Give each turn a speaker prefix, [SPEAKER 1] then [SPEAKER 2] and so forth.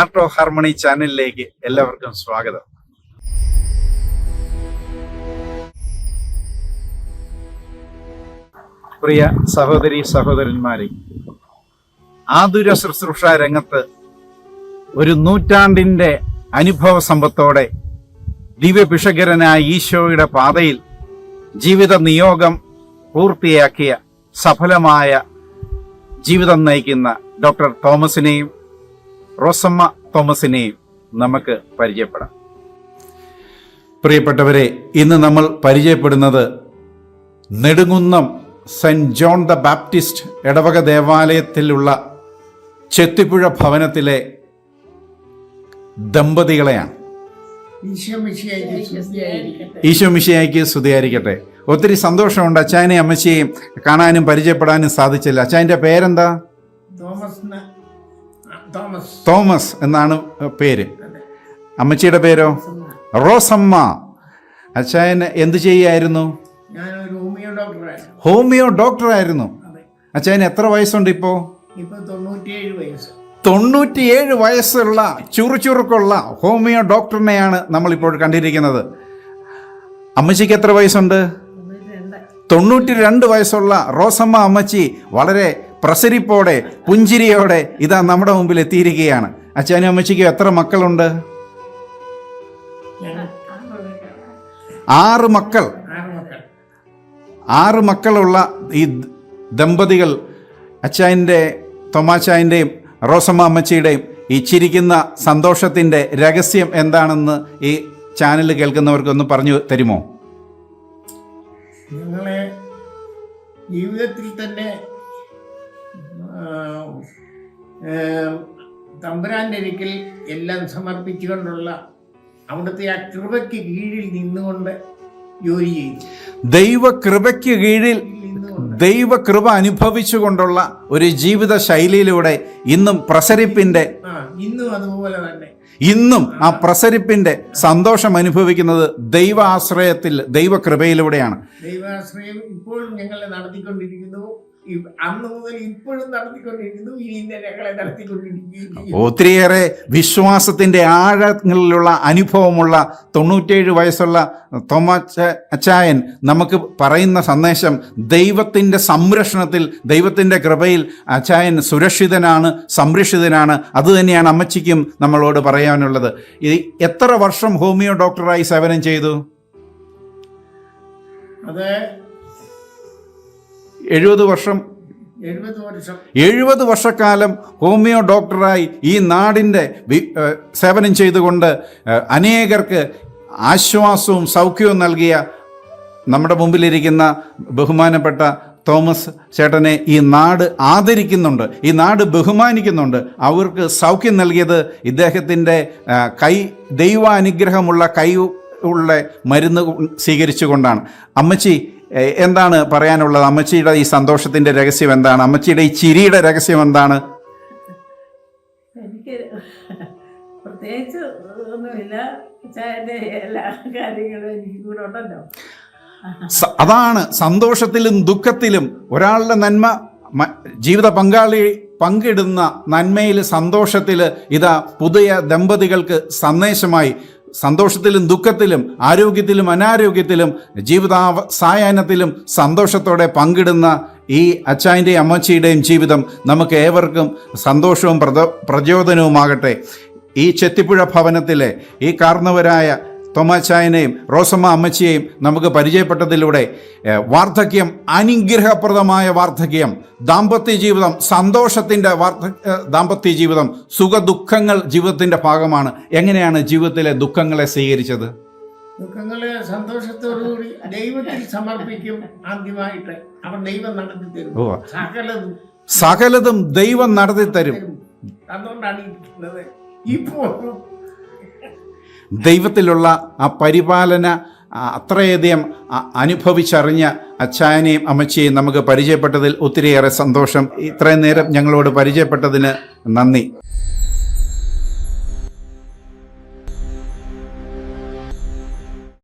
[SPEAKER 1] Art of harmony ചാനലിലേക്ക് എല്ലാവർക്കും സ്വാഗതം. പ്രിയ സഹോദരി സഹോദരന്മാരെ, ആതുര ശുശ്രൂഷ രംഗത്ത് ഒരു നൂറ്റാണ്ടിന്റെ അനുഭവ സമ്പത്തോടെ ദിവ്യഭിഷകരനായ ഈശോയുടെ പാതയിൽ ജീവിത നിയോഗം പൂർത്തിയാക്കിയ സഫലമായ ജീവിതം നയിക്കുന്ന ഡോക്ടർ തോമസിനെയും റോസമ്മ തോമസിനെയും നമുക്ക് പരിചയപ്പെടാം. പ്രിയപ്പെട്ടവരെ, ഇന്ന് നമ്മൾ പരിചയപ്പെടുന്നത് Nedumkunnam saint John the Baptist ഇടവക ദേവാലയത്തിലുള്ള ചെത്തിപ്പുഴ ഭവനത്തിലെ ദമ്പതികളെയാണ്. ഈശോ മിശിഹായ്ക്ക് സ്തുതിയായിരിക്കട്ടെ. ഒത്തിരി സന്തോഷമുണ്ട്. അച്ചായനെയും അമ്മച്ചിയെയും കാണാനും പരിചയപ്പെടാനും സാധിച്ചില്ല. അച്ചായൻ്റെ പേരെന്താ? തോമസ് എന്നാണ് പേര്. അമ്മച്ചിയുടെ പേരോ? റോസമ്മ. അച്ചായൻ എന്ത് ചെയ്യായിരുന്നു? ഹോമിയോ ഡോക്ടറായിരുന്നു. അച്ചായൻ എത്ര വയസ്സുണ്ട് ഇപ്പോ? 97 വയസ്സുള്ള ചുറുചുറുക്കുള്ള ഹോമിയോ ഡോക്ടറിനെയാണ് നമ്മളിപ്പോൾ കണ്ടിരിക്കുന്നത്. അമ്മച്ചിക്ക് എത്ര വയസ്സുണ്ട്? 92 വയസ്സുള്ള റോസമ്മ അമ്മച്ചി വളരെ പ്രസരിപ്പോടെ പുഞ്ചിരിയോടെ ഇതാ നമ്മുടെ മുമ്പിൽ എത്തിയിരിക്കുകയാണ്. അച്ഛനും അമ്മച്ചിക്കും എത്ര മക്കളുണ്ട്? 6 മക്കൾ. 6 മക്കളുള്ള ഈ ദമ്പതികൾ അച്ചായൻ്റെ തോമാച്ചായൻ്റെയും റോസമ്മ അമ്മച്ചിയുടെയും ഈ ചിരിക്കുന്ന സന്തോഷത്തിൻ്റെ രഹസ്യം എന്താണെന്ന് ഈ ചാനൽ കേൾക്കുന്നവർക്കൊന്ന് പറഞ്ഞു തരുമോ?
[SPEAKER 2] ഞങ്ങളെ ജീവിതത്തിൽ തന്നെ തമ്പുരാൻ്റെ ഒരിക്കൽ എല്ലാം സമർപ്പിച്ചുകൊണ്ടുള്ള അവിടുത്തെ ആ കൃപയ്ക്ക് കീഴിൽ നിന്നുകൊണ്ട് ജോലി ചെയ്തു.
[SPEAKER 1] ദൈവകൃപയ്ക്ക് കീഴിൽ ദൈവകൃപ അനുഭവിച്ചുകൊണ്ടുള്ള ഒരു ജീവിത ശൈലിയിലൂടെ ഇന്നും പ്രസരിപ്പിന്റെ
[SPEAKER 2] ഇന്നും അതുപോലെ തന്നെ
[SPEAKER 1] ഇന്നും ആ പ്രസരിപ്പിന്റെ സന്തോഷം അനുഭവിക്കുന്നത് ദൈവാശ്രയത്തിൽ ദൈവകൃപയിലൂടെയാണ്.
[SPEAKER 2] ദൈവാശ്രയം ഇപ്പോഴും ഞങ്ങളെ നടത്തിക്കൊണ്ടിരിക്കുന്നു. അന്ന് മുതൽ ഇപ്പോഴും നടത്തിക്കൊണ്ടിരിക്കുന്നു. ഇനി ഞങ്ങളെ നടത്തിക്കൊണ്ടിരിക്കുന്നു.
[SPEAKER 1] ഒത്തിരിയേറെ വിശ്വാസത്തിന്റെ ആഴങ്ങളിലുള്ള അനുഭവമുള്ള 97 വയസ്സുള്ള തോമാച്ചായൻ നമുക്ക് പറയുന്ന സന്ദേശം ദൈവത്തിന്റെ സംരക്ഷണത്തിൽ, ദൈവത്തിന്റെ കൃപയിൽ അച്ചായൻ സുരക്ഷിതനാണ്, സംരക്ഷിതനാണ്. അതുതന്നെയാണ് അമ്മച്ചിക്കും നമ്മളോട് പറയാനുള്ളത്. എത്ര വർഷം ഹോമിയോ ഡോക്ടറായി സേവനം ചെയ്തു?
[SPEAKER 2] അത്
[SPEAKER 1] 70 വർഷം. 70 വർഷക്കാലം ഹോമിയോ ഡോക്ടറായി ഈ നാടിൻ്റെ സേവനം ചെയ്തുകൊണ്ട് അനേകർക്ക് ആശ്വാസവും സൗഖ്യവും നൽകിയ നമ്മുടെ മുമ്പിലിരിക്കുന്ന ബഹുമാനപ്പെട്ട തോമസ് ചേട്ടനെ ഈ നാട് ആദരിക്കുന്നുണ്ട്, ഈ നാട് ബഹുമാനിക്കുന്നുണ്ട്. അവർക്ക് സൗഖ്യം നൽകിയത് ഇദ്ദേഹത്തിൻ്റെ ദൈവാനുഗ്രഹമുള്ള ഉള്ള മരുന്ന് സ്വീകരിച്ചുകൊണ്ടാണ്. അമ്മച്ചി എന്താണ് പറയാനുള്ളത്? അമ്മച്ചിയുടെ ഈ സന്തോഷത്തിന്റെ രഹസ്യം എന്താണ്? അമ്മച്ചിയുടെ ഈ ചിരിയുടെ രഹസ്യം എന്താണ്?
[SPEAKER 3] എനിക്ക് പ്രത്യേകിച്ച് ഒന്നുമില്ല. എല്ലാ കാര്യങ്ങളും എനിക്ക് കൂടെ ഉണ്ടല്ലോ.
[SPEAKER 1] അതാണ് സന്തോഷത്തിലും ദുഃഖത്തിലും ഒരാളുടെ നന്മ ജീവിത പങ്കാളി പങ്കിടുന്ന നന്മയിൽ സന്തോഷത്തിൽ ഇതാ പുതിയ ദമ്പതികൾക്ക് സന്ദേശമായി സന്തോഷത്തിലും ദുഃഖത്തിലും ആരോഗ്യത്തിലും അനാരോഗ്യത്തിലും ജീവിതാവസായനത്തിലും സന്തോഷത്തോടെ പങ്കിടുന്ന ഈ അച്ചായൻ്റെയും അമ്മച്ചിയുടെയും ജീവിതം നമുക്ക് ഏവർക്കും സന്തോഷവും പ്രചോദനവുമാകട്ടെ. ഈ ചെത്തിപ്പുഴ ഭവനത്തിലെ ഈ കാർന്നവരായ തോമാച്ചായനെയും റോസമ്മ അമ്മച്ചിയെയും നമുക്ക് പരിചയപ്പെട്ടതിലൂടെ വാർദ്ധക്യം അനുഗ്രഹപ്രദമായ വാർദ്ധക്യം, ദാമ്പത്യ ജീവിതം സന്തോഷത്തിൻ്റെ ദാമ്പത്യ ജീവിതം, സുഖദുഃഖങ്ങൾ ജീവിതത്തിൻ്റെ ഭാഗമാണ്. എങ്ങനെയാണ് ജീവിതത്തിലെ ദുഃഖങ്ങളെ സ്വീകരിച്ചത്?
[SPEAKER 2] ദുഃഖങ്ങളെ സന്തോഷത്തോടുകൂടി ദൈവത്തിൽ സമർപ്പിക്കും. ആദ്യമായിട്ട് അവർ ദൈവം നടത്തി തരും.
[SPEAKER 1] സകലതും ദൈവം നടത്തി തരും.
[SPEAKER 2] അതുകൊണ്ടാണ് ഇരിക്കുന്നത്. ഇപ്പോഴും
[SPEAKER 1] ദൈവത്തിലുള്ള ആ പരിപാലന അത്രയധികം അനുഭവിച്ചറിഞ്ഞ അച്ചായനെയും അമ്മച്ചിയെയും നമുക്ക് പരിചയപ്പെട്ടതിൽ ഒത്തിരിയേറെ സന്തോഷം. ഇത്രയും നേരം ഞങ്ങളോട് പരിചയപ്പെട്ടതിന് നന്ദി.